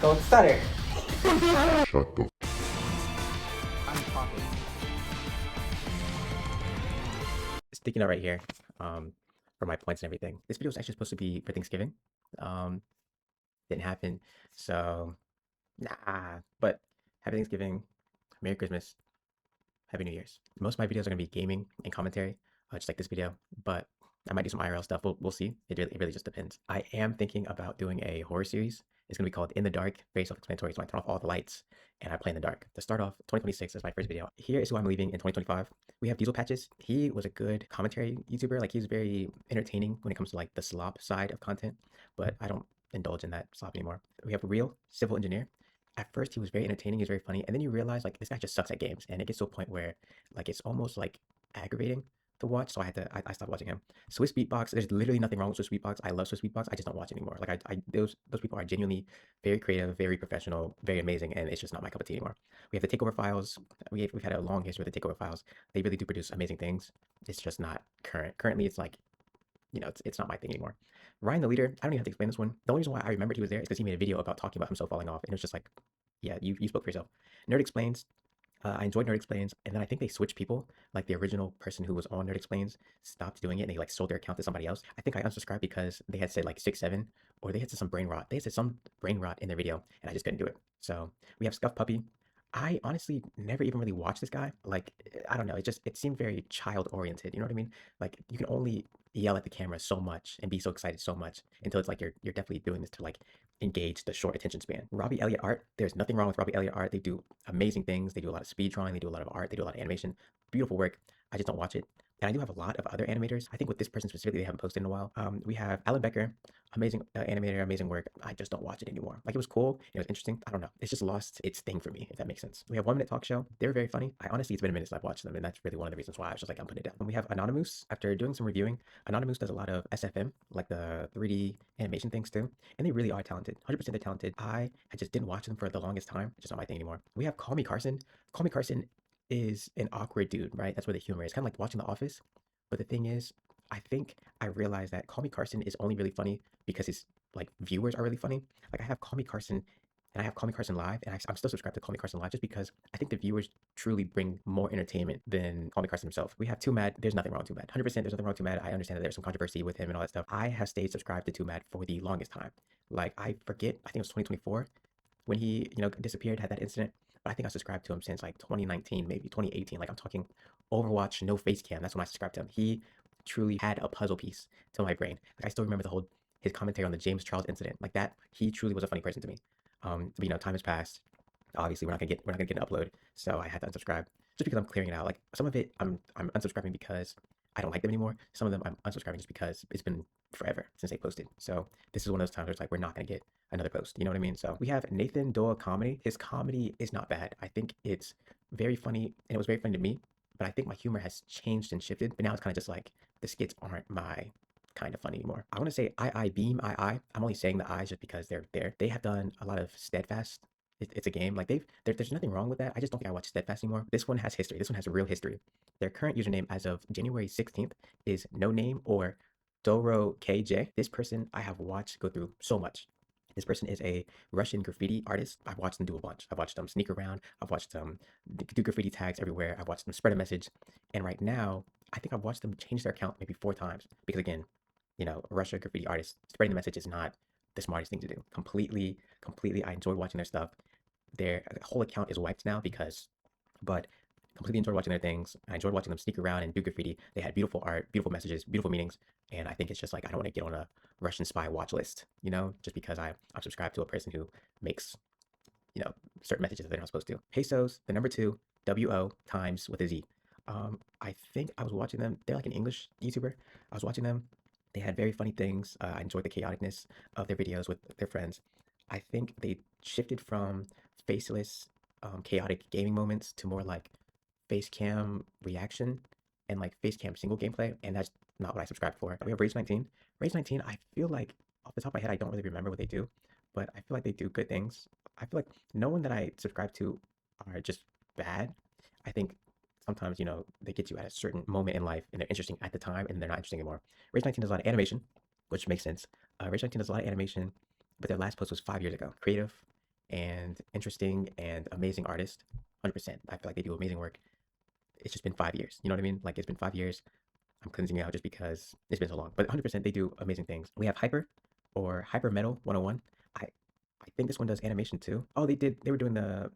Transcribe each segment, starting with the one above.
Don't stutter. Shut the I'm talking. Sticking out right here for my points and everything. This video was actually supposed to be for Thanksgiving. Um, didn't happen. So, nah. But happy Thanksgiving, Merry Christmas, Happy New Year's. Most of my videos are going to be gaming and commentary, just like this video. But I might do some IRL stuff. We'll see. It really just depends. I am thinking about doing a horror series. It's going to be called In the Dark, very self-explanatory. So I turn off all the lights and I play in the dark. To start off, 2026 is my first video. Here is who I'm leaving in 2025. We have Diesel Patches. He was a good commentary YouTuber. Like, he was very entertaining when it comes to like the slop side of content, but I don't indulge in that slop anymore. We have a Real Civil Engineer. At first, he was very entertaining. He was very funny, and then you realize like this guy just sucks at games, and it gets to a point where like it's almost like aggravating to watch. So I stopped watching him. Swiss Beatbox. There's literally nothing wrong with Swiss Beatbox. I love Swiss Beatbox. I just don't watch anymore. Like those people are genuinely very creative, very professional, very amazing, and it's just not my cup of tea anymore. We have the Takeover Files. We've had a long history with the Takeover Files. They really do produce amazing things. It's just not current. Currently, it's like, it's not my thing anymore. Ryan the Leader, I don't even have to explain this one. The only reason why I remembered he was there is because he made a video about talking about himself falling off, and it was just like, yeah, you spoke for yourself. Nerd Explains. I enjoyed Nerd Explains, and then I think they switched people. Like, the original person who was on Nerd Explains stopped doing it, and they like sold their account to somebody else. I think I unsubscribed because they had said like 6'7", or they had said some brain rot. They had said some brain rot in their video, and I just couldn't do it. So we have Scuff Puppy. I honestly never even really watched this guy. Like, I don't know. It seemed very child oriented. You know what I mean? Like, you can only yell at the camera so much and be so excited so much until it's like you're definitely doing this to like engage the short attention span. Robbie Elliott art. There's nothing wrong with Robbie Elliott art. They do amazing things. They do a lot of speed drawing. They do a lot of art. They do a lot of animation. Beautiful work. I just don't watch it. And I do have a lot of other animators. I think with this person specifically, they haven't posted in a while. We have Alan Becker, amazing animator, amazing work. I just don't watch it anymore. Like, it was cool, it was interesting. I don't know. It's just lost its thing for me, if that makes sense. We have 1 Minute Talk Show. They're very funny. I honestly, it's been a minute since I've watched them, and that's really one of the reasons why I was just like, I'm putting it down. And we have Anonymous. After doing some reviewing, Anonymous does a lot of SFM, like the 3D animation things too, and they really are talented. 100% they're talented. I just didn't watch them for the longest time. It's just not my thing anymore. We have Call Me Carson. Call Me Carson is an awkward dude, right? That's where the humor is. Kind of like watching The Office. But the thing is, I think I realized that Call Me Carson is only really funny because his like viewers are really funny. Like, I have Call Me Carson and I have Call Me Carson Live, and I'm still subscribed to Call Me Carson Live just because I think the viewers truly bring more entertainment than Call Me Carson himself. We have Too Mad. There's nothing wrong with Too Mad. 100% there's nothing wrong with Too Mad. I understand that there's some controversy with him and all that stuff. I have stayed subscribed to Too Mad for the longest time. Like, I forget, I think it was 2024 when he, disappeared, had that incident. But I think I subscribed to him since like 2019, maybe 2018. Like, I'm talking Overwatch, no face cam. That's when I subscribed to him. He truly had a puzzle piece to my brain. Like, I still remember his commentary on the James Charles incident. Like that, he truly was a funny person to me. But, time has passed. Obviously, we're not gonna get an upload, so I had to unsubscribe just because I'm clearing it out. Like, some of it, I'm unsubscribing because I don't like them anymore. Some of them I'm unsubscribing just because it's been forever since they posted. So this is one of those times where it's like, we're not gonna get another post. You know what I mean? So we have Nathan Doa Comedy. His comedy is not bad. I think it's very funny, and it was very funny to me. But I think my humor has changed and shifted. But now it's kind of just like the skits aren't my kind of fun anymore. I want to say I Beam I. I'm only saying the I's just because they're there. They have done a lot of Steadfast. It's a game. Like, there's nothing wrong with that. I just don't think I watch Steadfast anymore. This one has history. This one has a real history. Their current username as of January 16th is no name or Doro KJ. This person I have watched go through so much. This person is a Russian graffiti artist. I've watched them do a bunch. I've watched them sneak around. I've watched them do graffiti tags everywhere. I've watched them spread a message. And right now, I think I've watched them change their account maybe 4 times. Because again, Russia graffiti artists, spreading the message is not the smartest thing to do. Completely, I enjoy watching their stuff. Their whole account is wiped now but completely enjoyed watching their things. I enjoyed watching them sneak around and do graffiti. They had beautiful art, beautiful messages, beautiful meanings. And I think it's just like, I don't want to get on a Russian spy watch list, just because I'm subscribed to a person who makes, certain messages that they're not supposed to. Pesos, the number 2, WO times with a Z. I think I was watching them. They're like an English YouTuber. I was watching them. They had very funny things. I enjoyed the chaoticness of their videos with their friends. I think they shifted from faceless, chaotic gaming moments to more like face cam reaction and like face cam single gameplay, and that's not what I subscribed for. We have Rage 19. Rage 19, I feel like off the top of my head, I don't really remember what they do, but I feel like they do good things. I feel like no one that I subscribe to are just bad. I think sometimes, they get you at a certain moment in life and they're interesting at the time and they're not interesting anymore. Rage 19 does a lot of animation, which makes sense. Rage 19 does a lot of animation, but their last post was 5 years ago. Creative, and interesting and amazing artist. 100%. I feel like they do amazing work. It's just been 5 years. You know what I mean? Like it's been 5 years. I'm cleansing it out just because it's been so long. But 100% they do amazing things. We have Hyper or Hyper Metal 101. I think this one does animation too. Oh, they were doing the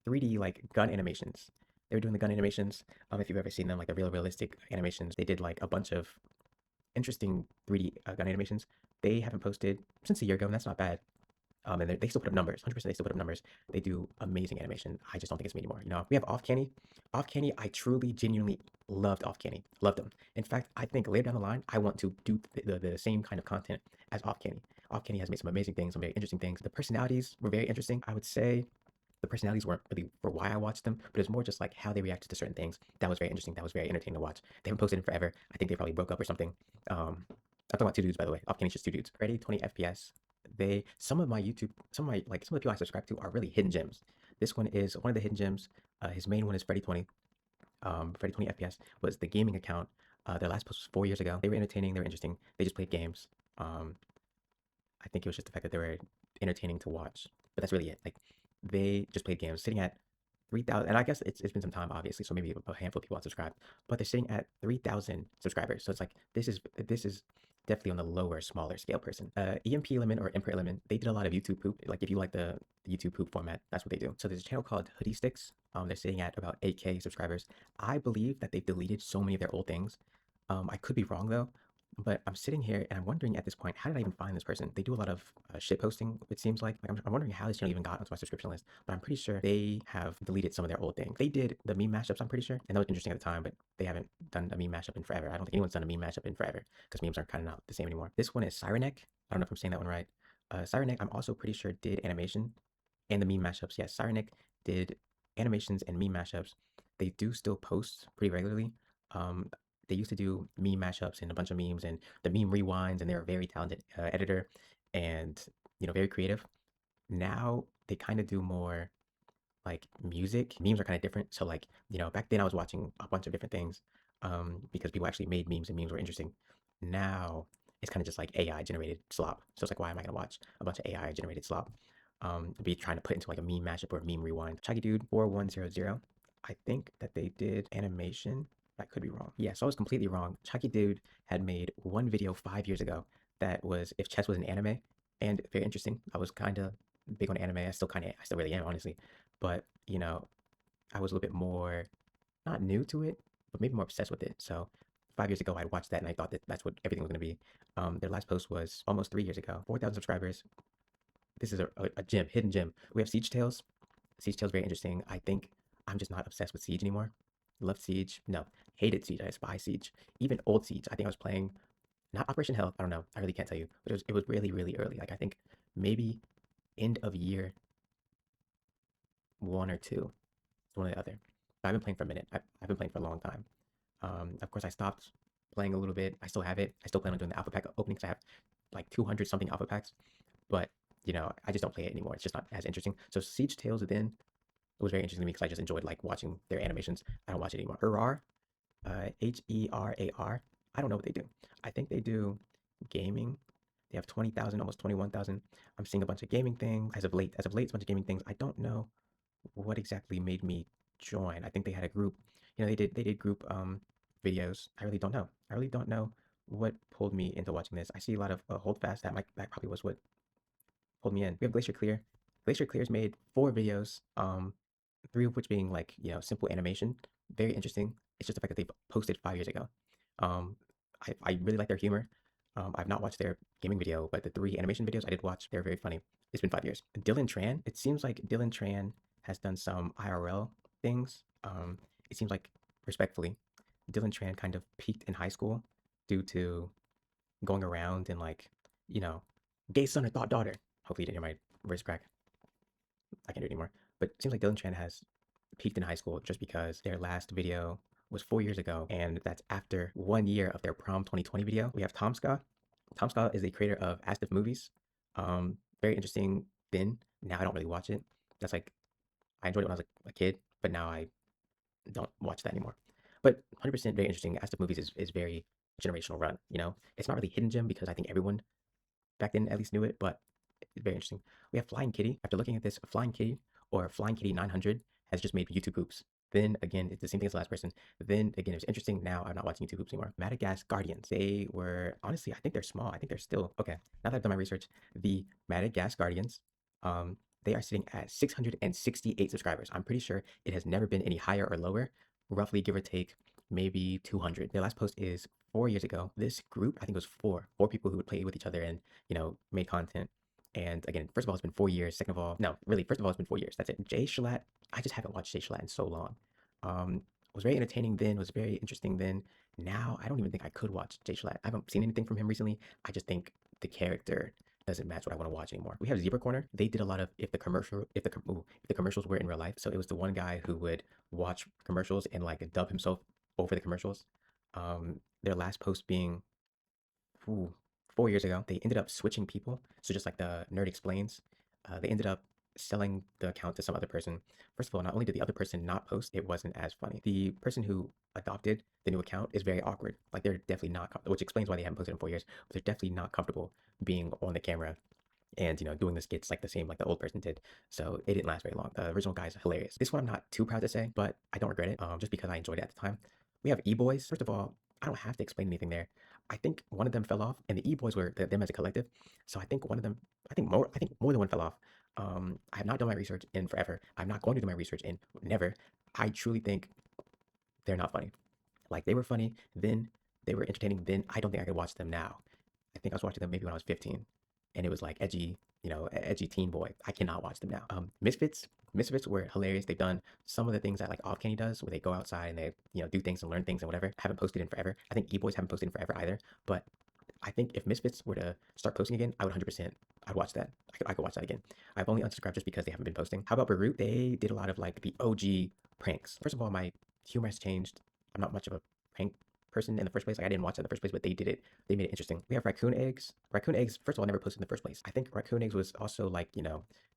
3D like gun animations. They were doing the gun animations. If you've ever seen them, like the realistic animations, they did like a bunch of interesting 3D gun animations. They haven't posted since a year ago, and that's not bad. And they still put up numbers. 100% they still put up numbers. They do amazing animation. I just don't think it's me anymore. You know, we have Off Canny. Off Canny, I truly, genuinely loved Off Canny. Loved them. In fact, I think later down the line, I want to do the same kind of content as Off Canny. Off Canny has made some amazing things, some very interesting things. The personalities were very interesting. I would say the personalities weren't really for why I watched them, but it's more just like how they reacted to certain things. That was very interesting. That was very entertaining to watch. They haven't posted in forever. I think they probably broke up or something. I'm talking about two dudes, by the way. Off Canny's just two dudes. Ready 20 FPS. Some of my YouTube, some of the people I subscribe to are really hidden gems. This one is one of the hidden gems. His main one is Freddy 20. Freddy 20 FPS was the gaming account. Their last post was 4 years ago. They were entertaining. They were interesting. They just played games. I think it was just the fact that they were entertaining to watch. But that's really it. Like they just played games, sitting at 3,000. And I guess it's been some time, obviously. So maybe a handful of people have subscribed, but they're sitting at 3,000 subscribers. So it's like this is definitely on the lower, smaller scale person. EMP Lemon or Emperor Lemon, they did a lot of YouTube poop. Like if you like the YouTube poop format, that's what they do. So there's a channel called Hoodie Sticks. They're sitting at about 8K subscribers. I believe that they've deleted so many of their old things. I could be wrong though, but I'm sitting here and I'm wondering at this point, how did I even find this person? They do a lot of shit posting, it seems like. I'm wondering how this channel even got onto my subscription list, but I'm pretty sure they have deleted some of their old things. They did the meme mashups, I'm pretty sure, and that was interesting at the time, but they haven't done a meme mashup in forever. I don't think anyone's done a meme mashup in forever because memes are kind of not the same anymore. This one is Sireneck. I don't know if I'm saying that one right. Sireneck, I'm also pretty sure did animation and the meme mashups. Yes, Sireneck did animations and meme mashups. They do still post pretty regularly. Um, they used to do meme mashups and a bunch of memes and the meme rewinds, and they're a very talented editor and very creative. Now they kind of do more like music. Memes are kind of different. So like back then I was watching a bunch of different things because people actually made memes and memes were interesting. Now it's kind of just like AI generated slop. So it's like, why am I gonna watch a bunch of AI generated slop? Be trying to put into like a meme mashup or a meme rewind. Chuggy Dude 4100. I think that they did animation. I could be wrong. Yeah, so I was completely wrong. Chucky Dude had made one video 5 years ago that was if chess was an anime, and very interesting. I was kind of big on anime. I still really am, honestly. But I was a little bit more not new to it, but maybe more obsessed with it. So 5 years ago, I watched that and I thought that that's what everything was going to be. Their last post was almost 3 years ago. 4,000 subscribers. This is a gem, hidden gem. We have Siege Tales. Siege Tales very interesting. I think I'm just not obsessed with Siege anymore. Loved Siege. No, hated Siege. I despise Siege. Even old Siege. I think I was playing not Operation Hell. I don't know. I really can't tell you. But it was really, really early. Like I think maybe end of year 1 or 2. One or the other. I've been playing for a minute. I've been playing for a long time. Of course, I stopped playing a little bit. I still have it. I still plan on doing the alpha pack openings. I have like 200 something alpha packs, but I just don't play it anymore. It's just not as interesting. So Siege Tales then was very interesting to me because I just enjoyed like watching their animations. I don't watch it anymore. Herar, Herar. I don't know what they do. I think they do gaming. They have 20,000, almost 21,000. I'm seeing a bunch of gaming things as of late. As of late, it's a bunch of gaming things. I don't know what exactly made me join. I think they had a group. They did group videos. I really don't know. I really don't know what pulled me into watching this. I see a lot of Holdfast. That probably was what pulled me in. We have Glacier Clear. Glacier Clear's made 4 videos. 3 of which being like simple animation. Very interesting. It's just the fact that they posted 5 years ago. Um, I really like their humor. I've not watched their gaming video, but the 3 animation videos I did watch, they're very funny. It's been 5 years. Dylan Tran. It seems like Dylan Tran has done some IRL things. It seems like, respectfully, Dylan Tran kind of peaked in high school due to going around and like, gay son or thought daughter. Hopefully you didn't hear my voice crack. I can't do it anymore. But it seems like Dylan Tran has peaked in high school just because their last video was 4 years ago, and that's after 1 year of their prom 2020 video. We have Tom Ska. Tom Ska is a creator of Astif Movies. Very interesting then. Now I don't really watch it. That's like I enjoyed it when I was a kid, but now I don't watch that anymore. But 100% very interesting. Astif Movies is very generational run. It's not really hidden gem because I think everyone back then at least knew it, but It's very interesting. We have Flying Kitty. After looking at this, Flying Kitty or Flying Kitty 900 has just made YouTube Hoops. Then again, it's the same thing as the last person. Then again, it was interesting. Now I'm not watching YouTube Hoops anymore. Madagascar Guardians. They were honestly, I think they're small. I think they're still okay. Now that I've done my research, the Madagascar Guardians, they are sitting at 668 subscribers. I'm pretty sure it has never been any higher or lower. Roughly, give or take, maybe 200. Their last post is 4 years ago. This group, I think it was four people who would play with each other and made content. And again, first of all, it's been 4 years. Second of all, no, really, first of all, it's been 4 years. That's it. Jay Shalat, I just haven't watched Jay Shalat in so long. Was very entertaining then, was very interesting then. Now, I don't even think I could watch Jay Shalat. I haven't seen anything from him recently. I just think the character doesn't match what I want to watch anymore. We have Zebra Corner. They did a lot of if the commercials were in real life. So it was the one guy who would watch commercials and like dub himself over the commercials. Their last post being ooh, 4 years ago. They ended up switching people. So just like the Nerd Explains, they ended up selling the account to some other person. First of all, not only did the other person not post, it wasn't as funny. The person who adopted the new account is very awkward. Like they're definitely not, which explains why they haven't posted in 4 years. But they're definitely not comfortable being on the camera and doing the skits like the same like the old person did. So it didn't last very long. The original guy is hilarious. This one I'm not too proud to say, but I don't regret it. Just because I enjoyed it at the time. We have E-Boys. First of all, I don't have to explain anything there. I think one of them fell off, and the E-Boys were them as a collective. So I think one of them, I think more than one fell off. I have not done my research in forever. I'm not going to do my research in never. I truly think they're not funny. Like they were funny then, they were entertaining then. I don't think I could watch them now. I think I was watching them maybe when I was 15, and it was like edgy, edgy teen boy. I cannot watch them now. Misfits were hilarious. They've done some of the things that like Off Kenny does, where they go outside and they do things and learn things and whatever. Haven't posted in forever. I think E-Boys haven't posted in forever either. But I think if Misfits were to start posting again, I would 100%. I'd watch that. I could watch that again. I've only unsubscribed just because they haven't been posting. How about Beirut? They did a lot of like the OG pranks. First of all, my humor has changed. I'm not much of a prank person in the first place. Like I didn't watch it in the first place, but they did it. They made it interesting. We have Raccoon Eggs. Raccoon Eggs, first of all, never posted in the first place. I think Raccoon Eggs was also like,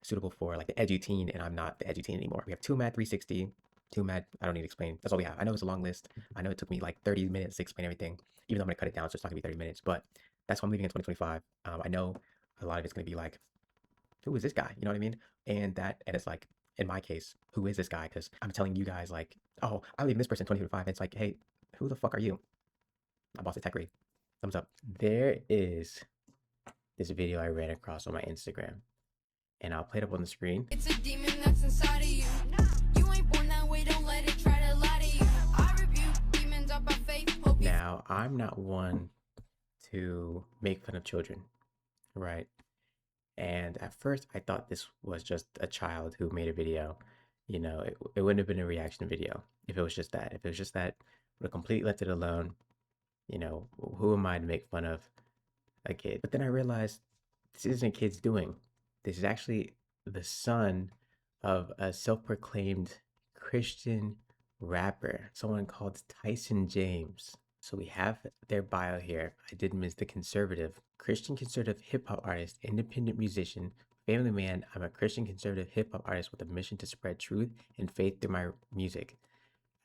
suitable for like the edgy teen, and I'm not the edgy teen anymore. We have 2Mad360. 2Mad, I don't need to explain. That's all we have. I know it's a long list. I know it took me like 30 minutes to explain everything, even though I'm gonna cut it down, so it's not gonna be 30 minutes, but that's why I'm leaving in 2025. I know a lot of it's gonna be like, who is this guy? You know what I mean? And it's like, in my case, who is this guy? Because I'm telling you guys like, oh, I'm leaving this person in 2025. It's like, hey, who the fuck are you? I'm Boss Tech Reed. Thumbs up. There is this video I ran across on my Instagram, and I'll play it up on the screen. It's a demon that's inside of you. You ain't born that way, don't let it try to lie to you. I rebuke demons up by faith. Now, I'm not one to make fun of children, right? And at first, I thought this was just a child who made a video. It wouldn't have been a reaction video if it was just that. If it was just that, would have completely left it alone. Who am I to make fun of a kid? But then I realized this isn't kids doing. This is actually the son of a self-proclaimed Christian rapper, someone called Tyson James. So we have their bio here. I did miss the conservative. Christian conservative hip hop artist, independent musician, family man. I'm a Christian conservative hip hop artist with a mission to spread truth and faith through my music.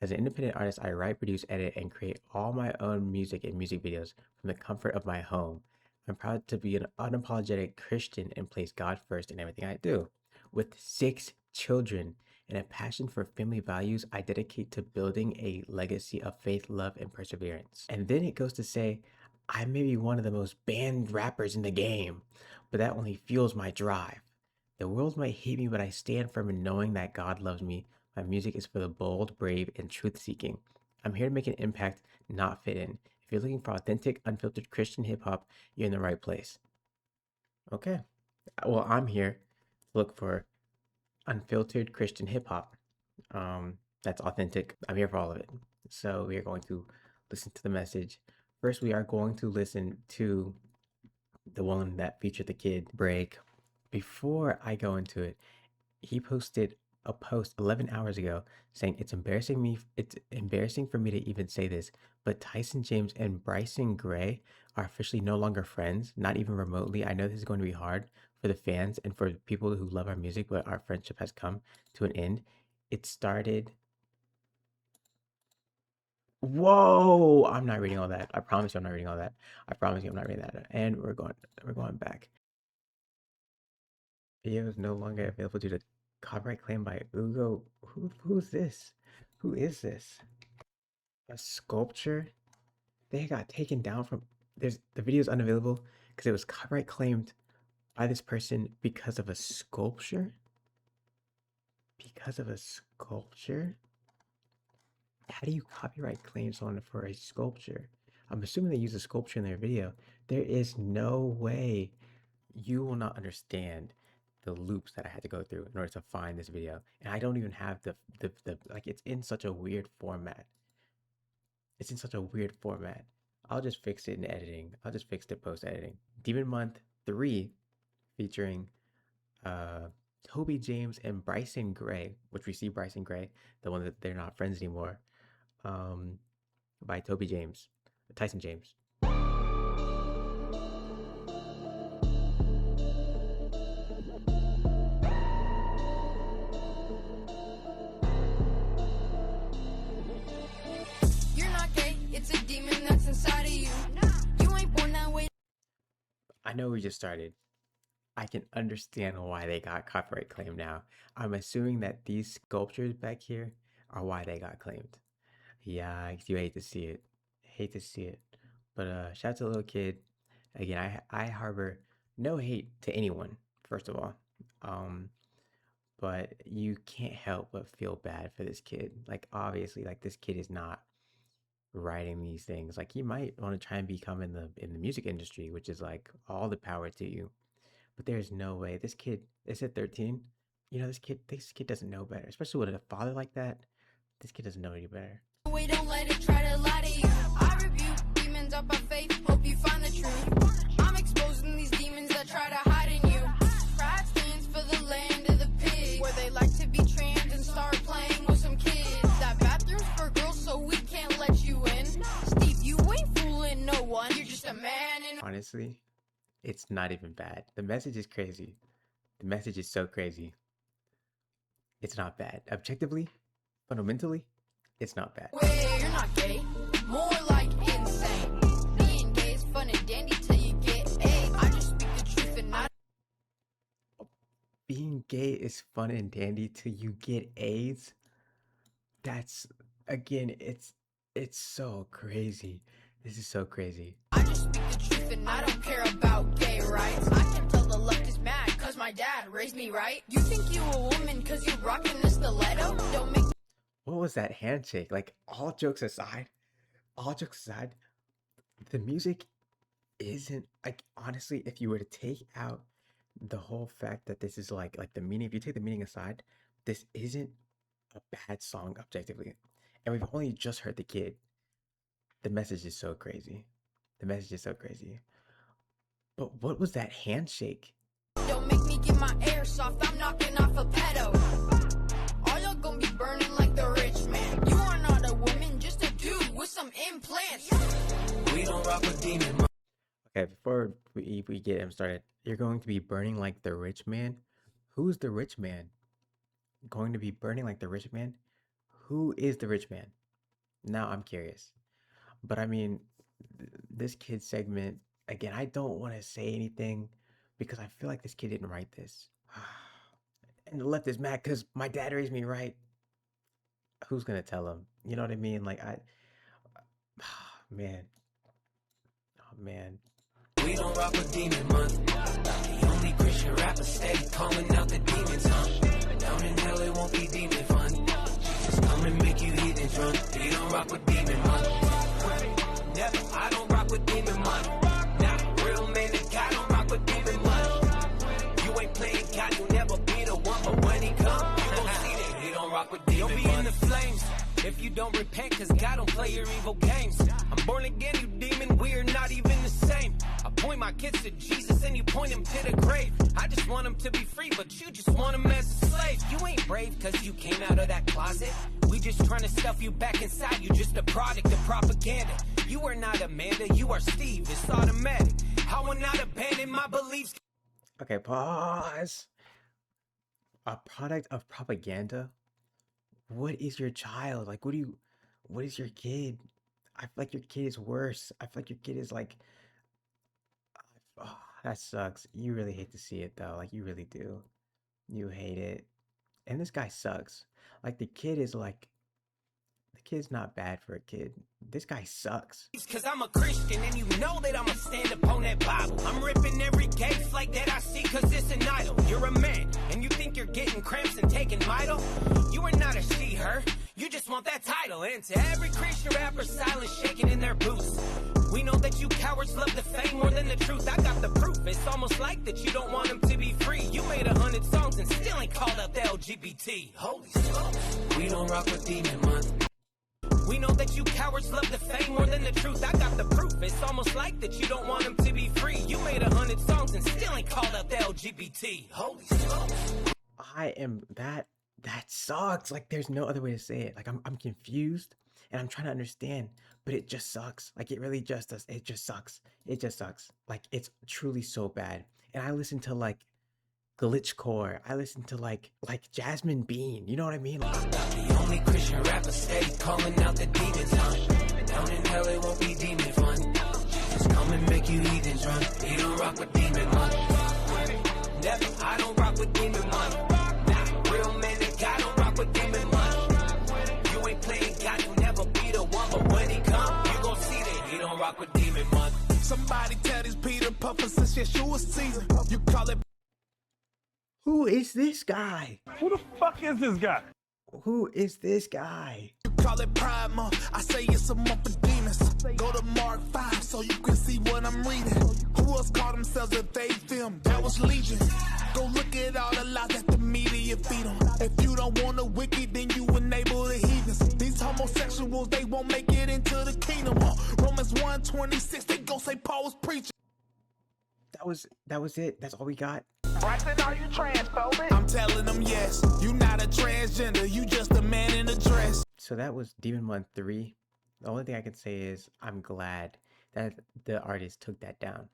As an independent artist, I write, produce, edit, and create all my own music and music videos from the comfort of my home. I'm proud to be an unapologetic Christian and place God first in everything I do. With 6 children and a passion for family values, I dedicate to building a legacy of faith, love, and perseverance. And then it goes to say, I may be one of the most banned rappers in the game, but that only fuels my drive. The world might hate me, but I stand firm in knowing that God loves me. My music is for the bold, brave, and truth-seeking. I'm here to make an impact, not fit in. If you're looking for authentic, unfiltered Christian hip-hop, you're in the right place. Okay. Well, I'm here to look for unfiltered Christian hip-hop. That's authentic. I'm here for all of it. So we are going to listen to the message. First, we are going to listen to the one that featured the kid, Break. Before I go into it, he posted a post 11 hours ago saying it's embarrassing for me to even say this, but Tyson James and Bryson Gray are officially no longer friends, not even remotely. I know this is going to be hard for the fans and for people who love our music, but our friendship has come to an end. It started. Whoa! I'm not reading all that. I promise you I'm not reading all that. I promise you I'm not reading that. And we're going back. Video is no longer available due to copyright claim by Ugo. Who's this? Who is this? A sculpture? They got taken down from the video is unavailable because it was copyright claimed by this person because of a sculpture? Because of a sculpture? How do you copyright claim someone for a sculpture? I'm assuming they use a sculpture in their video. There is no way you will not understand the loops that I had to go through in order to find this video. And I don't even have the like it's in such a weird format. It's in such a weird format. I'll just fix it in editing. I'll just fix it post editing. Demon Month 3 featuring Toby James and Bryson Gray, which we see Bryson Gray, the one that they're not friends anymore, by Toby James, Tyson James. You're not gay, it's a demon that's inside of you. You ain't born that way. I know we just started. I can understand why they got copyright claim now. I'm assuming that these sculptures back here are why they got claimed. Yeah, you hate to see it. Hate to see it. But shout out to the little kid. Again, I harbor no hate to anyone, first of all. But you can't help but feel bad for this kid. Like obviously, like this kid is not writing these things. Like he might want to try and become in the music industry, which is like all the power to you. But there's no way. This kid is at 13. You know, this kid doesn't know better, especially with a father like that. This kid doesn't know any better. We don't let it try to lie to you. I rebuke demons up by faith, hope you find the truth. I'm exposing these demons that try to hide in you. Pride stands for the land of the pig, where they like to be trans and start playing with some kids. That bathroom's for girls, so we can't let you in. Steve, you ain't fooling no one. You're just a man in. Honestly, it's not even bad. The message is crazy. The message is so crazy. It's not bad. Objectively, fundamentally, it's not bad. Wait, you're not gay, more like insane. Being gay is fun and dandy till you get A. I just speak the truth and not. Being gay is fun and dandy till you get AIDS. That's again, it's so crazy. This is so crazy. I just speak the truth and I don't care about gay rights. I can tell the left is mad cause my dad raised me right. You think you a woman cause you rockin' the stiletto? Don't make. What was that handshake? Like all jokes aside, the music isn't like honestly, if you were to take out the whole fact that this is like the meaning, if you take the meaning aside, this isn't a bad song objectively. And we've only just heard the kid. The message is so crazy. The message is so crazy. But what was that handshake? Don't make me get my airsoft, I'm knocking off a pedo. All y'all gonna be burning like the rich man. You are not a woman, just a dude with some implants. We don't rock with demon. Okay, before we get him started, you're going to be burning like the rich man? Who's the rich man? Going to be burning like the rich man? Who is the rich man? Now I'm curious. But I mean, this kid segment, again, I don't want to say anything because I feel like this kid didn't write this. And the left is mad because my dad raised me right. Who's gonna tell him? You know what I mean? Like man. Oh man. We don't rock with Demon Month. The only Christian rapper steady calling out the demons, huh? Down in hell it won't be demon fun. Jesus come and make you heathen drunk. We don't rock with Demon Month. Never, I don't rock with Demon Month. Nah, real man that God don't rock with Demon Month. You ain't playing God, you never be the one, but when he come, you gon' see that he don't rock with Demon Month. You'll be in the flames if you don't repent, cause God don't play your evil games. I'm born again, you demon, we are not even the same. I point my kids to Jesus and you point them to the grave. I just want them to be free, but you just want them as a slave. You ain't brave cause you came out of that closet. We just trying to stuff you back inside. You just a product of propaganda. You are not Amanda, you are Steve. It's automatic. I will not abandon my beliefs. Okay, pause. A product of propaganda? What is your child? Like, what is your kid? I feel like your kid is worse. I feel like your kid is like, oh, that sucks. You really hate to see it though. Like, you really do. You hate it. And this guy sucks. Like the kid's not bad for a kid. This guy sucks. Cause I'm a Christian and you know that I'ma stand up on that Bible. I'm ripping every gate like that I see cause it's an idol. You're a man and you think you're getting cramps and taking Midol? You are not a she, her. You just want that title. And to every Christian rapper silent shaking in their boots, we know that you cowards love the fame more than the truth. I got the proof. It's almost like that you don't want them to be free. You made 100 songs and still ain't called out the LGBT. Holy smokes. We don't rock with Demon Month. We know that you cowards love the fame more than the truth. I got the proof. It's almost like that you don't want them to be free. You made 100 songs and still ain't called out the LGBT. Holy smokes. That sucks. Like there's no other way to say it. Like I'm confused and I'm trying to understand, but it just sucks. Like it really just does. It just sucks. It just sucks. Like it's truly so bad. And I listen to like glitchcore. I listen to like Jasmine Bean. You know what I mean? Like, The only Christian rapper steady calling out the demons, huh? Down in hell it won't be demon fun. Just come and make you heathens run. You don't rock with Demon Month. Never, I don't rock with Demon Month. Nah, real man that God don't rock with Demon Month. You ain't playing God, you never be the one. But when he come, you gon' see that he don't rock with Demon Month. Somebody tell these Peter Puffer since Yeshua season. You call it. who is this guy? Who the fuck is this guy? Who is this guy? You call it Pride Month. I say it's a month of demons. Go to Mark 5 so you can see what I'm reading. Who else called themselves a they film? That was Legion. Go look at all the lies that the media feed them. If you don't want the wicked, then you enable the heathens. These homosexuals, they won't make it into the kingdom. Romans 1:26, they gon' say Paul was preaching. That was it. That's all we got. Bryson, are you transphobic? I'm telling them yes. You not a transgender. You just a man in a dress. So that was Demon Month 3. The only thing I can say is I'm glad that the artist took that down.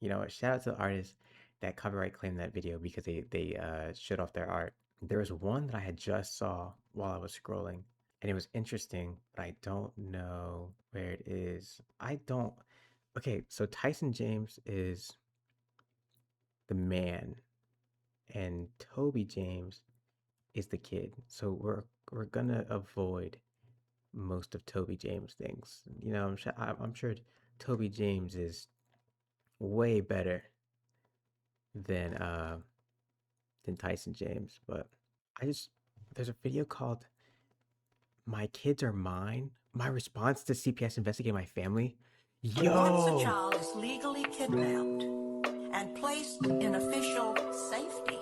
You know, shout out to the artist that copyright claimed that video because they shut off their art. There was one that I had just saw while I was scrolling, and it was interesting, but I don't know where it is. Okay, so Tyson James is the man and Toby James is the kid. So we're gonna avoid most of Toby James things. You know, I'm sure Toby James is way better than Tyson James, but there's a video called "My Kids Are Mine." My response to CPS investigating my family. Once a Yo, child is legally kidnapped and placed in official safety,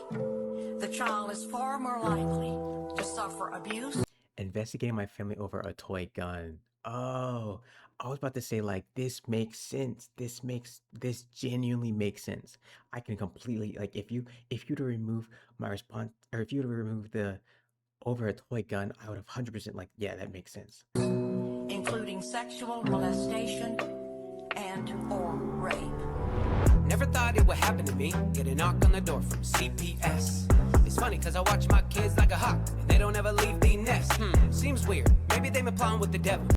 the child is far more likely to suffer abuse. investigating my family over a toy gun. Oh, I was about to say like this makes sense. This genuinely makes sense. I can completely like if you to remove my response or if you to remove the over a toy gun, I would have 100% like yeah, that makes sense. Including sexual molestation and or rape. Never thought it would happen to me. Get a knock on the door from CPS. It's funny cause I watch my kids like a hawk and they don't ever leave the nest. Seems weird. Maybe they been plowing with the devil.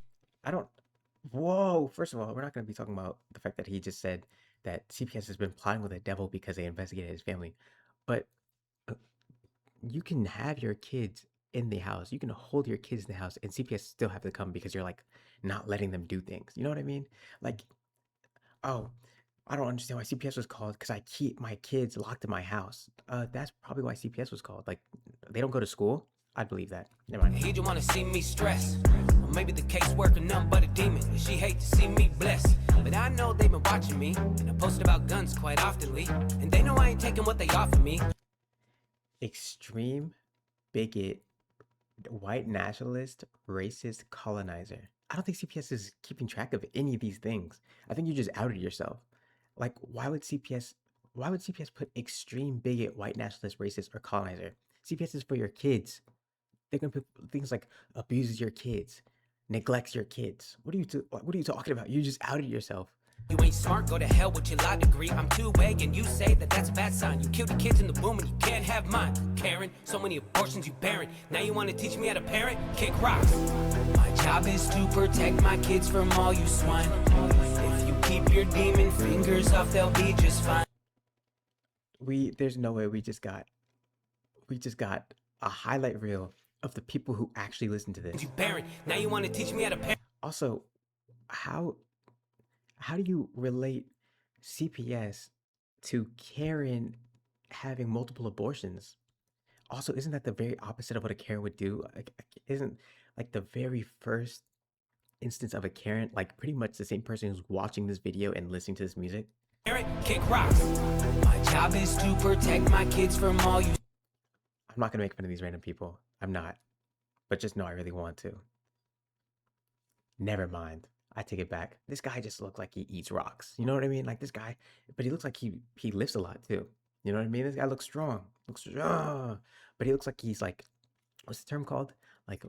Whoa, first of all, we're not going to be talking about the fact that he just said that CPS has been plotting with the devil because they investigated his family. But you can have your kids in the house. You can hold your kids in the house and CPS still have to come because you're like not letting them do things. You know what I mean? Like, oh, I don't understand why CPS was called because I keep my kids locked in my house. That's probably why CPS was called. Like, they don't go to school. I believe that. Never mind. He just wanna see me stress. Or maybe the caseworker nothing but a demon. And she hate to see me blessed. But I know they've been watching me. And I post about guns quite oftenly. And they know I ain't taking what they offer me. Extreme bigot, white nationalist, racist colonizer. I don't think CPS is keeping track of any of these things. I think you just outed yourself. Like, why would CPS put extreme bigot, white nationalist, racist, or colonizer? CPS is for your kids. They're gonna put things like abuses your kids, neglects your kids. What are you talking about? You just outed yourself. You ain't smart, go to hell with your law degree. I'm two-way and you say that that's a bad sign. You killed the kids in the womb and you can't have mine. Karen, so many abortions you parent. Now you wanna teach me how to parent? Kick rocks. My job is to protect my kids from all you swine. If you keep your demon fingers off, they'll be just fine. There's no way we just got we just got a highlight reel of the people who actually listen to this. You parent. Now you want to teach me how to parent. Also, how do you relate CPS to Karen having multiple abortions? Also, isn't that the very opposite of what a Karen would do? Like, isn't like the very first instance of a Karen like pretty much the same person who's watching this video and listening to this music? Parent, kick rocks. My job is to protect my kids from all you. I'm not gonna make fun of these random people. I'm not. But just know I really want to. Never mind. I take it back. This guy just looks like he eats rocks. You know what I mean? Like this guy, but he looks like he lifts a lot too. You know what I mean? This guy looks strong. Looks strong. But he looks like he's like, what's the term called? Like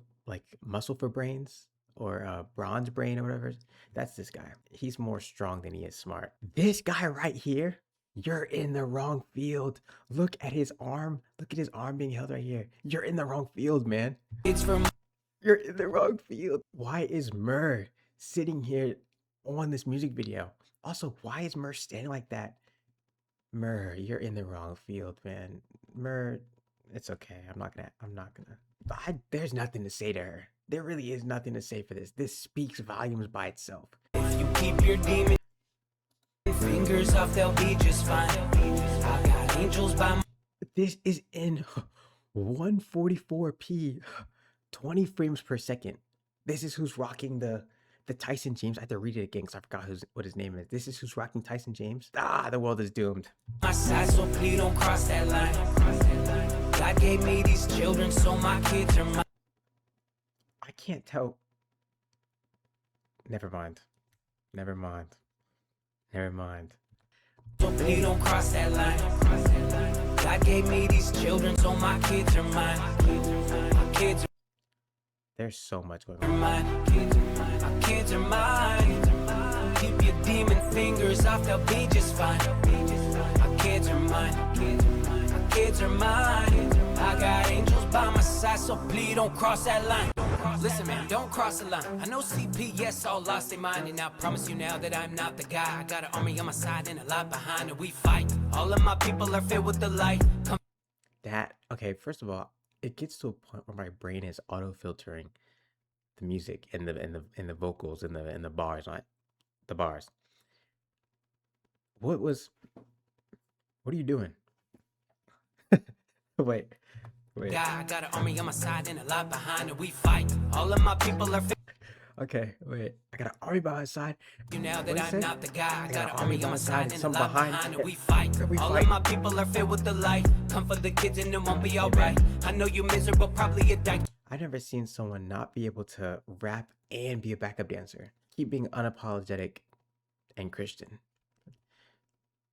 muscle for brains or bronze brain or whatever. That's this guy. He's more strong than he is smart. This guy right here, you're in the wrong field. Look at his arm. Look at his arm being held right here. You're in the wrong field, man. It's from. You're in the wrong field. Why is Murr sitting here on this music video? Also, why is Murr standing like that? Murr, you're in the wrong field, man. Murr, it's okay. I'm not gonna. There's nothing to say to her. There really is nothing to say for this. This speaks volumes by itself. If you keep your demon fingers off, they'll be just fine. I got angels by my. This is in 144p, 20 frames per second. This is who's rocking the Tyson James. I have to read it again because I forgot what his name is. This is who's rocking Tyson James. Ah, the world is doomed. My side, so please don't cross that line. God gave me these children, so my kids are mine. I can't tell. Never mind. Never mind. Never mind. So please don't cross that line. God gave me these children, so my kids are mine. My kids are There's so much going on. mine. My kids are mine. Keep your demon fingers off, they'll be just fine. My kids are mine. My kids are mine. I got angels by my side, so please don't cross that line. Listen, man, don't cross the line. I know CPS all lost their mind, and I promise you now that I'm not the guy. I got an army on my side and a lot behind, and we fight. All of my people are filled with the light. Come Okay, first of all, it gets to a point where my brain is auto-filtering the music and the vocals and the bars, like the bars. What are you doing? Wait. I got an army on my side and a lot behind, and we fight. All of my people are Okay, wait. I got an army by my side. you now that What'd you I'm say? not the guy. I got an army on my side and a some lot behind. behind, and we fight. We All fight. of my people are filled with the light. Come for the kids and it won't be alright. I know you're miserable, probably a dyke. I've never seen someone not be able to rap and be a backup dancer. Keep being unapologetic and Christian.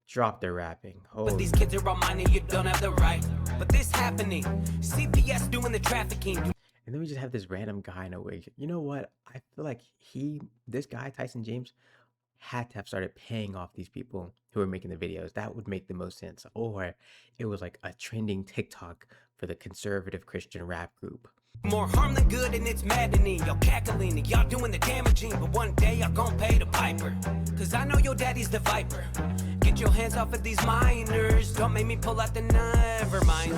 Drop their rapping. But Holy. these kids are all mine and you don't have the right. But this happening, CPS doing the trafficking. And then we just have this random guy in a wig. You know what? I feel like this guy, Tyson James, had to have started paying off these people who were making the videos. That would make the most sense. Or it was like a trending TikTok for the conservative Christian rap group. More harm than good and it's maddening. Y'all cackling and y'all doing the damaging. But one day y'all gon' pay the piper. Cause I know your daddy's the viper. Get your hands off of these minors. Don't make me pull out the never mind.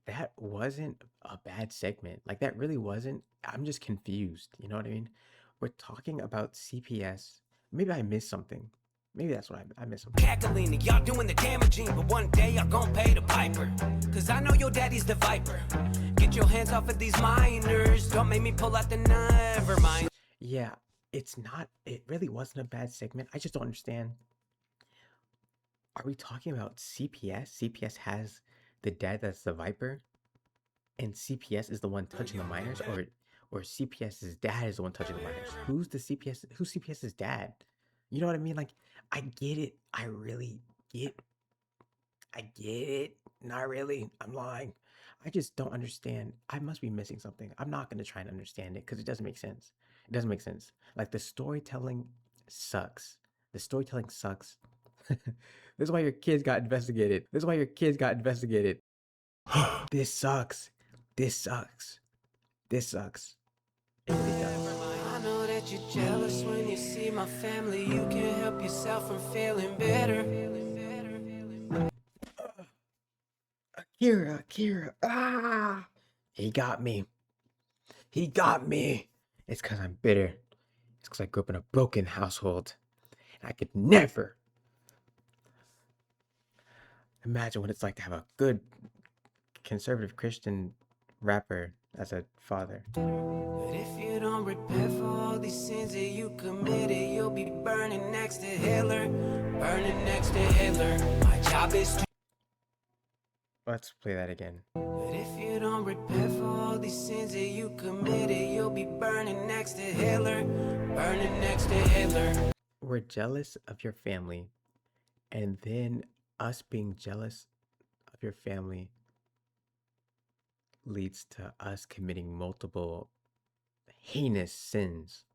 That wasn't a bad segment. Like that really wasn't. I'm just confused. You know what I mean? We're talking about CPS. Maybe I missed something. Maybe that's what I missed something. Cackling and y'all doing the damaging. But one day y'all gon' pay the piper. Cause I know your daddy's the viper. Get your hands off of these minors. Don't make me pull out the never mind. Yeah, it really wasn't a bad segment. I just don't understand. Are we talking about CPS? CPS has the dad that's the viper, and CPS is the one touching the minors, or CPS's dad is the one touching the minors? Who's CPS's dad? You know what I mean? Like, I get it. I really get it. Not really. I'm lying. I just don't understand. I must be missing something. I'm not going to try and understand it because it doesn't make sense. It doesn't make sense. Like, the storytelling sucks. The storytelling sucks. This is why your kids got investigated. This sucks. This sucks. It really does. I know that you're jealous when you see my family. You can't help yourself from feeling better. Kira, ah! He got me. He got me. It's because I'm bitter. It's because I grew up in a broken household. And I could never imagine what it's like to have a good conservative Christian rapper as a father. But if you don't repent for all these sins that you committed, you'll be burning next to Hitler. Burning next to Hitler. My job is to. Let's play that again. But if you don't repent for all these sins that you committed, you'll be burning next to Hitler. Burning next to Hitler. We're jealous of your family, and then us being jealous of your family leads to us committing multiple heinous sins.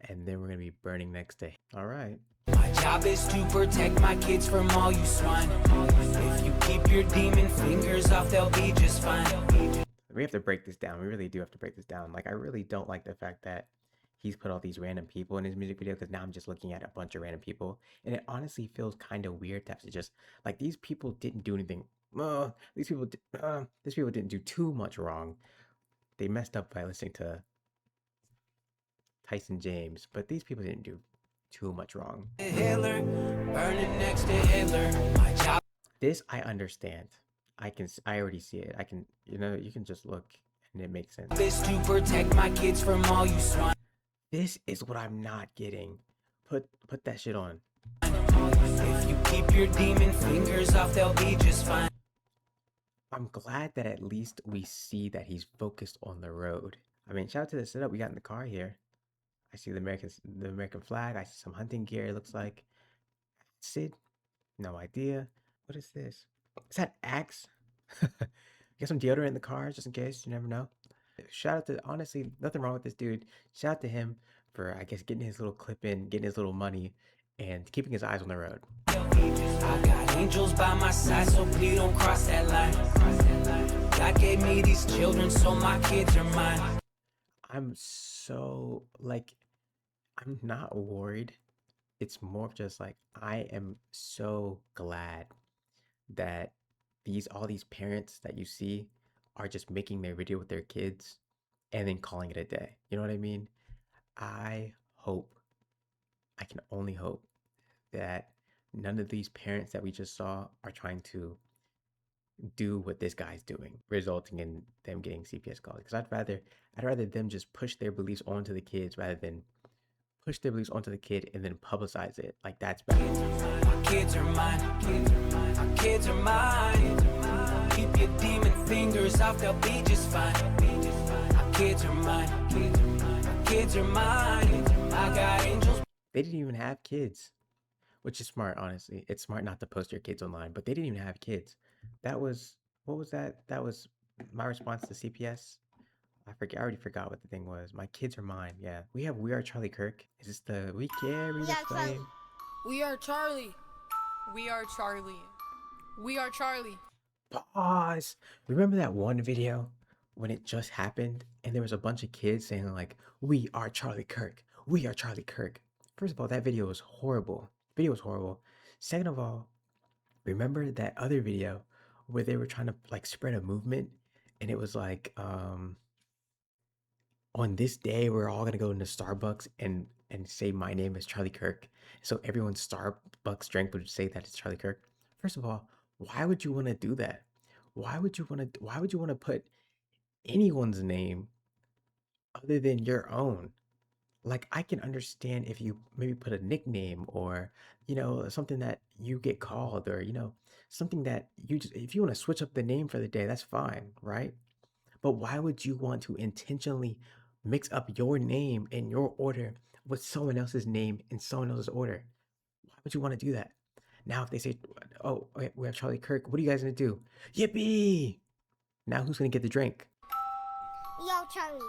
And then we're going to be burning next to. All right. My job is to protect my kids from all you swine. If you keep your demon fingers off, they'll be just fine. We have to break this down. We really do have to break this down. Like, I really don't like the fact that he's put all these random people in his music video, because now I'm just looking at a bunch of random people. And it honestly feels kind of weird to have to just, like, these people didn't do anything. These people didn't do too much wrong. They messed up by listening to Tyson James, but these people didn't do too much wrong. Hitler, burning next to Hitler. My job. This I understand. I already see it. You can just look and it makes sense. Is to protect my kids from all you swine. This is what I'm not getting. Put that shit on. If you keep your demon fingers off, they'll be just fine. I'm glad that at least we see that he's focused on the road. I mean, shout out to the setup we got in the car here. I see the American flag. I see some hunting gear, it looks like. Sid? No idea. What is this? Is that Axe? Get some deodorant in the car, just in case. You never know. Shout out to, honestly, nothing wrong with this dude. Shout out to him for, I guess, getting his little clip in, getting his little money, and keeping his eyes on the road. I got angels by my side, so please don't cross that line. God gave me these children, so my kids are mine. I'm so, like, I'm not worried. It's more of just like, I am so glad that all these parents that you see are just making their video with their kids and then calling it a day. You know what I mean? I can only hope that none of these parents that we just saw are trying to do what this guy's doing, resulting in them getting CPS calls. Because I'd rather them just push their beliefs onto the kids rather than push their beliefs onto the kid and then publicize it. Like, that's bad. My kids are mine. My kids are mine. Keep your demon fingers off, they'll be just fine. My kids are mine. My kids are mine. I got angels. They didn't even have kids, which is smart, honestly. It's smart not to post your kids online, but they didn't even have kids. That was, what was that? That was my response to CPS. I already forgot what the thing was. My kids are mine. Yeah. We Are Charlie Kirk. Is this the We Carry the Flame? We are Charlie. We are Charlie. We are Charlie. Pause. Remember that one video when it just happened and there was a bunch of kids saying like, "We are Charlie Kirk. We are Charlie Kirk." First of all, that video was horrible. The video was horrible. Second of all, remember that other video where they were trying to like spread a movement and it was like, on this day we're all gonna go into Starbucks and say my name is Charlie Kirk. So everyone's Starbucks drink would say that it's Charlie Kirk. First of all, why would you want to do that? Why would you want to put anyone's name other than your own? Like, I can understand if you maybe put a nickname or, something that you get called or, something that if you want to switch up the name for the day, that's fine, right? But why would you want to intentionally mix up your name and your order with someone else's name in someone else's order? Why would you want to do that? Now, if they say, "Oh, okay, we have Charlie Kirk, what are you guys going to do?" Yippee! Now who's going to get the drink? We are Charlie.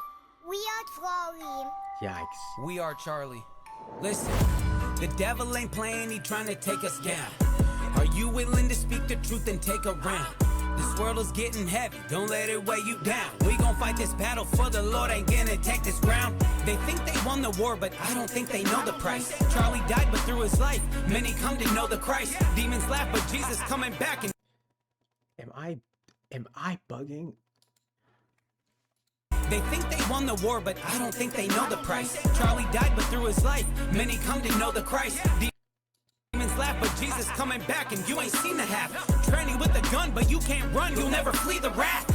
We are Charlie. Yikes. We are Charlie. Listen, the devil ain't playing, he trying to take us down. Are you willing to speak the truth and take a round? This world is getting heavy, don't let it weigh you down. We gon' fight this battle for the Lord, ain't gonna take this ground. They think they won the war, but I don't think they know the price. Charlie died, but through his life, many come to know the Christ. Demons laugh, but Jesus coming back and Am I bugging? They think they won the war, but I don't think they know the price. Charlie died, but through his life, many come to know the Christ. Demons laugh, but Jesus coming back, and you ain't seen the half. Training with a gun, but you can't run, you'll never flee the wrath.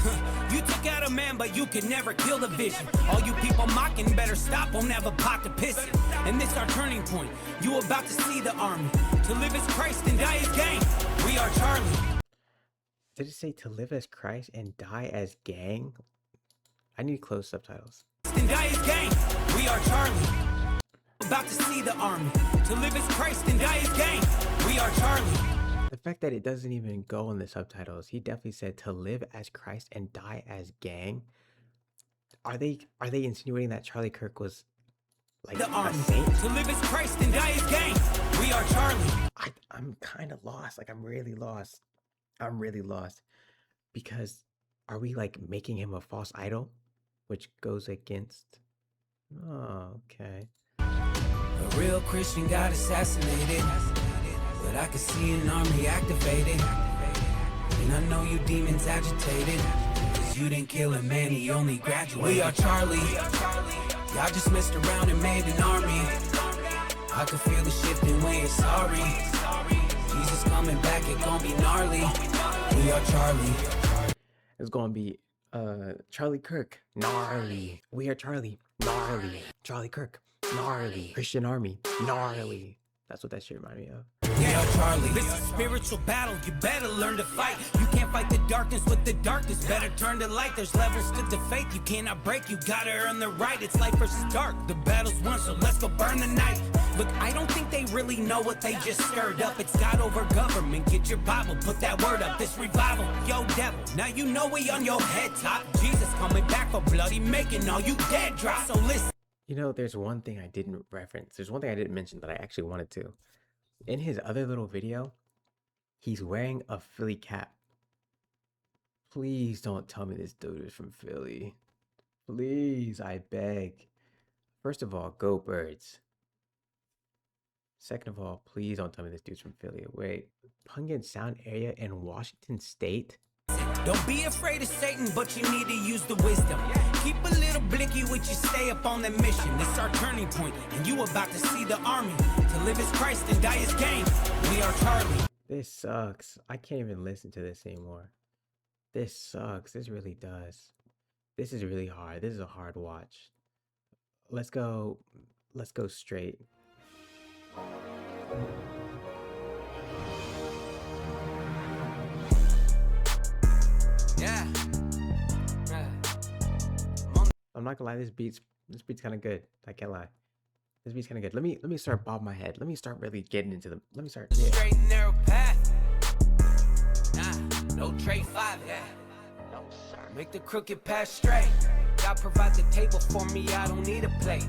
You took out a man, but you could never kill the vision. All you people mocking, better stop, won't have a pot to piss in. And this our turning point. You about to see the army. To live as Christ and die as gang. We are Charlie. Did it say to live as Christ and die as gang? I need closed subtitles. And die as gang. We are Charlie. About to see the army. To live as Christ and die as gang. We are Charlie. The fact that it doesn't even go in the subtitles, he definitely said to live as Christ and die as gang. Are they insinuating that Charlie Kirk was like The a army. saint? To live as Christ and die as gang. We are Charlie. I'm kind of lost. Like I'm really lost. I'm really lost. Because are we like making him a false idol? Which goes against... Oh, okay. A real Christian got assassinated, but I could see an army activated. And I know you demons agitated, cause you didn't kill a man, he only graduated. We are Charlie. Y'all just messed around and made an army. I could feel the shifting when you're sorry. Jesus coming back, it gon' be gnarly. We are Charlie. It's gonna be Charlie Kirk, gnarly. We are Charlie, gnarly. Charlie Kirk, gnarly. Christian Army, gnarly. That's what that shit reminded me of. We are Charlie. This is spiritual battle. You better learn to fight. You can't fight the darkness with the darkness. Better turn to light. There's levels to the faith. You cannot break. You gotta earn the right. It's light versus dark. The battle's won, so let's go burn the night. Look, I don't think they really know what they just stirred up. It's God over government. Get your Bible, put that word up. This revival, yo devil. Now you know we on your head top. Jesus coming back for bloody making all you dead drop. So listen. You know, there's one thing I didn't reference. There's one thing I didn't mention that I actually wanted to. In his other little video, he's wearing a Philly cap. Please don't tell me this dude is from Philly. Please, I beg. First of all, go Birds. Second of all, please don't tell me this dude's from Philly. Wait, Pungent Sound Area in Washington State? Don't be afraid of Satan, but you need to use the wisdom. Keep a little blicky with you, stay up on the mission. This our turning point, and you about to see the army. To live as Christ and die as gang. We are Charlie. This sucks. I can't even listen to this anymore. This sucks. This really does. This is really hard. This is a hard watch. Let's go straight. Yeah. I'm not gonna lie, this beat's kind of good. I can't lie. This beat's kind of good. Let me start bobbing my head. Let me start really getting into them. Let me start. Yeah. Straight and narrow path. No trade 5. Yeah. No, sir. Make the crooked path straight. God provide the table for me, I don't need a plate.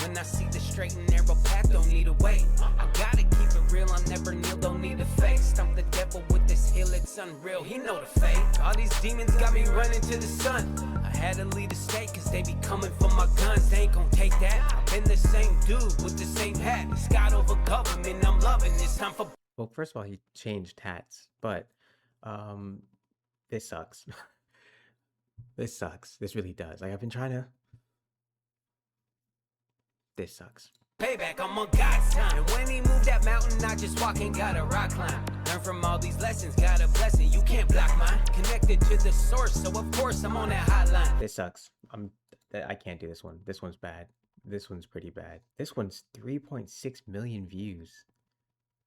When I see the straight and narrow path, don't need a way. I gotta keep it real, I never kneel, don't need a fake. Stump the devil with this hill, it's unreal, he know the fate. All these demons got me running to the sun. I had to leave the state, cause they be coming for my guns. They ain't gon' take that. I've been the same dude with the same hat. It's God over government, I'm loving this time for... Well, first of all, he changed hats, but this sucks. This sucks. This really does. Like, I've been trying to... This sucks. Payback, I'm on God's time. And when he moved that mountain, I just walk and got a rock climb. Learn from all these lessons, got a blessing, you can't block mine. Connected to the source, so of course I'm on that hotline. This sucks. I can't do this one. This one's bad. This one's pretty bad. This one's 3.6 million views.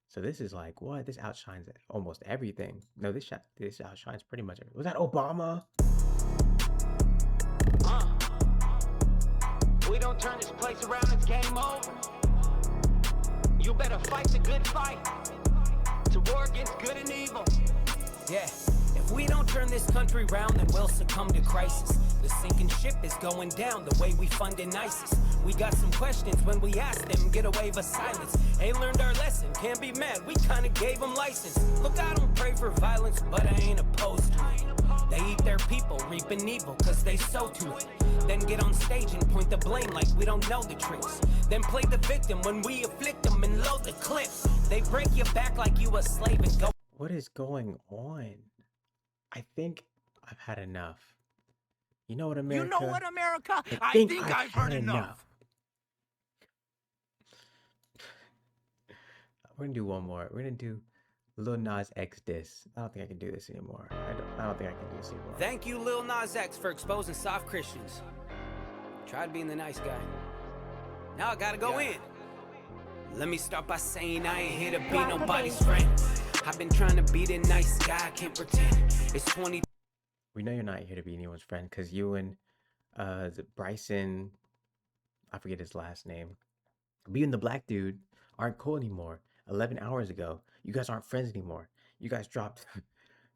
So this is like, what? This outshines almost everything. No, this outshines pretty much everything. Was that Obama? We don't turn this place around, it's game over. You better fight the good fight to war against good and evil. Yeah, if we don't turn this country round, then we'll succumb to crisis. The sinking ship is going down the way we funding ISIS. We got some questions when we ask them, get a wave of silence. Ain't learned our lesson, can't be mad, we kinda gave them license. Look, I don't pray for violence, but I ain't opposed to it. They eat their people, reaping evil, cause they sow to it. Then get on stage and point the blame like we don't know the tricks. Then play the victim when we afflict them and load the clips. They break your back like you a slave and go. What is going on? I think I've had enough. You know what, America? You know what, America? I think think I've heard enough. We're gonna do one more. We're gonna do Lil Nas X diss. I don't think I can do this anymore. I don't think I can do this anymore. Thank you, Lil Nas X, for exposing soft Christians. Tried being the nice guy. Now I gotta go in. Let me start by saying I ain't here to be nobody's friend. I've been trying to be the nice guy, I can't pretend. It's 20. We know you're not here to be anyone's friend because you and Bryson, I forget his last name, being the black dude, aren't cool anymore. 11 hours ago, you guys aren't friends anymore. You guys dropped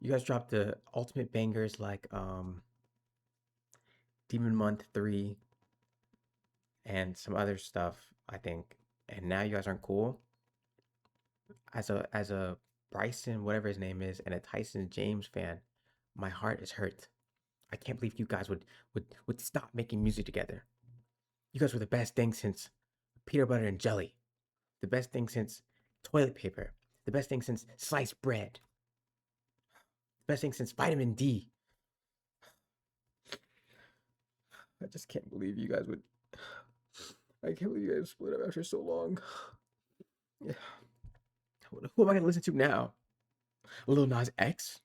the ultimate bangers like Demon Month 3 and some other stuff, I think. And now you guys aren't cool. As a Bryson, whatever his name is, and a Tyson James fan, my heart is hurt. I can't believe you guys would stop making music together. You guys were the best thing since peanut butter and jelly. The best thing since toilet paper. The best thing since sliced bread. The best thing since vitamin D. I just can't believe you guys would... I can't believe you guys split up after so long. Yeah. Who am I going to listen to now? Lil Nas X?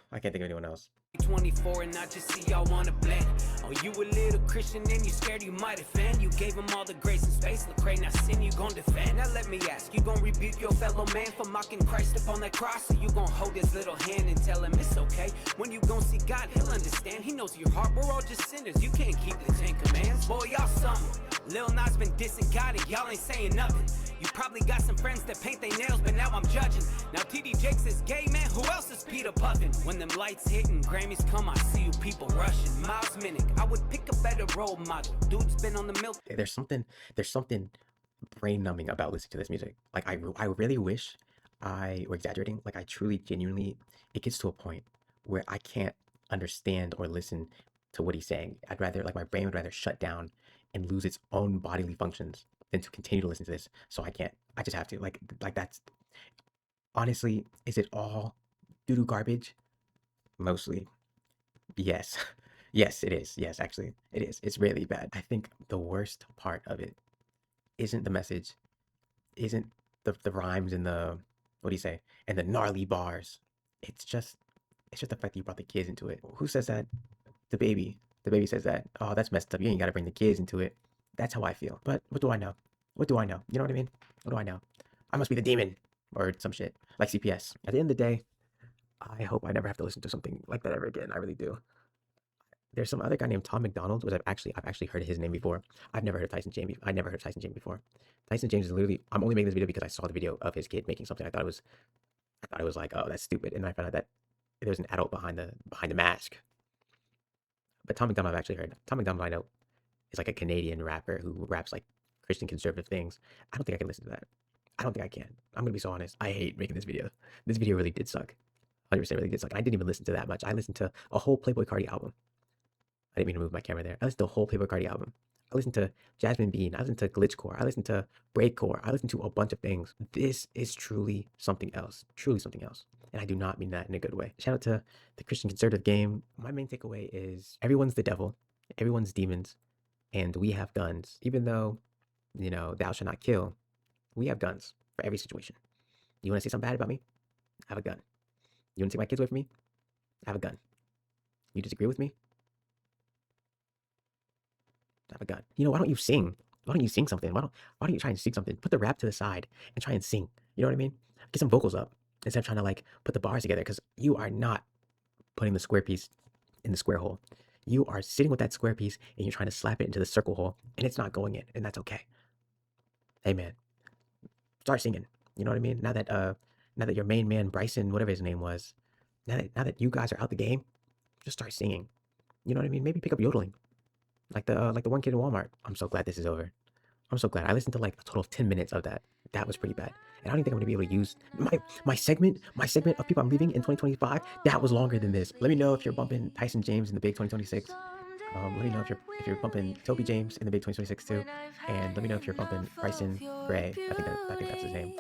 I can't think of anyone else. 24 and I just see y'all wanna blend. Oh, you a little Christian and you scared you might offend. You gave him all the grace and space. Lecrae, now sin you gon' defend. Now let me ask, you gon' rebuke your fellow man for mocking Christ upon that cross? Or you gon' hold his little hand and tell him it's okay? When you gon' see God, he'll understand. He knows your heart, we're all just sinners. You can't keep the 10 commands. Boy, y'all something. Lil Nas been dissing God and y'all ain't saying nothing. You probably got some friends that paint their nails, but now I'm judging. Now TD Jakes is gay, man. Who else is Peter Puffin? When them lights hit and Grammys come, I see you people rushing. Miles Minnick, I would pick a better role model. Dude's been on the milk. There's something brain numbing about listening to this music. Like I really wish I were exaggerating. Like I truly, genuinely, it gets to a point where I can't understand or listen to what he's saying. I'd rather, like my brain would rather shut down and lose its own bodily functions than to continue to listen to this. So I can't. I just have to. Like that's honestly, is it all doo-doo garbage? Mostly. Yes. Yes, it is. Yes, actually, it is. It's really bad. I think the worst part of it isn't the message, isn't the rhymes and the, what do you say, and the gnarly bars. It's just the fact that you brought the kids into it. Who says that? The baby. The baby says that. Oh, that's messed up. You ain't got to bring the kids into it. That's how I feel. But what do I know? What do I know? You know what I mean? What do I know? I must be the demon or some shit like CPS. At the end of the day, I hope I never have to listen to something like that ever again. I really do. There's some other guy named Tom McDonald, which I've actually heard his name before. I've never heard of Tyson James. I never heard of Tyson James before. Tyson James is literally, I'm only making this video because I saw the video of his kid making something. I thought it was like, oh, that's stupid. And then I found out that there was an adult behind the mask. But Tom McDonald I've actually heard. Tom McDonald I know is like a Canadian rapper who raps like Christian conservative things. I don't think I can listen to that. I don't think I can. I'm gonna be so honest. I hate making this video. This video really did suck. 100% really did suck. I didn't even listen to that much. I listened to a whole Playboi Carti album. I didn't mean to move my camera there. I listened to a whole Playboi Carti album. I listened to Jasmine Bean. I listened to Glitchcore. I listened to Breakcore. I listened to a bunch of things. This is truly something else. Truly something else. And I do not mean that in a good way. Shout out to the Christian conservative game. My main takeaway is everyone's the devil. Everyone's demons. And we have guns. Even though, you know, thou shalt not kill, we have guns for every situation. You want to say something bad about me? I have a gun. You want to take my kids away from me? I have a gun. You disagree with me? I have a gun. You know, why don't you sing? Why don't you sing something? Why don't you try and sing something? Put the rap to the side and try and sing. You know what I mean? Get some vocals up instead of trying to like put the bars together, because you are not putting the square piece in the square hole. You are sitting with that square piece and you're trying to slap it into the circle hole, and it's not going in, and that's okay. Hey man, start singing. You know what I mean? Now that your main man Bryson, whatever his name was, now that you guys are out the game, just start singing. You know what I mean? Maybe pick up yodeling, like the one kid in Walmart. I'm so glad this is over. I'm so glad. I listened to like a total of 10 minutes of that. That was pretty bad. And I don't even think I'm gonna be able to use my segment of people I'm leaving in 2025. That was longer than this. Let me know if you're bumping Tyson James in the big 2026. Let me know if you're bumping Toby James in the big 2026 too. And let me know if you're bumping Bryson Gray. I think that's his name.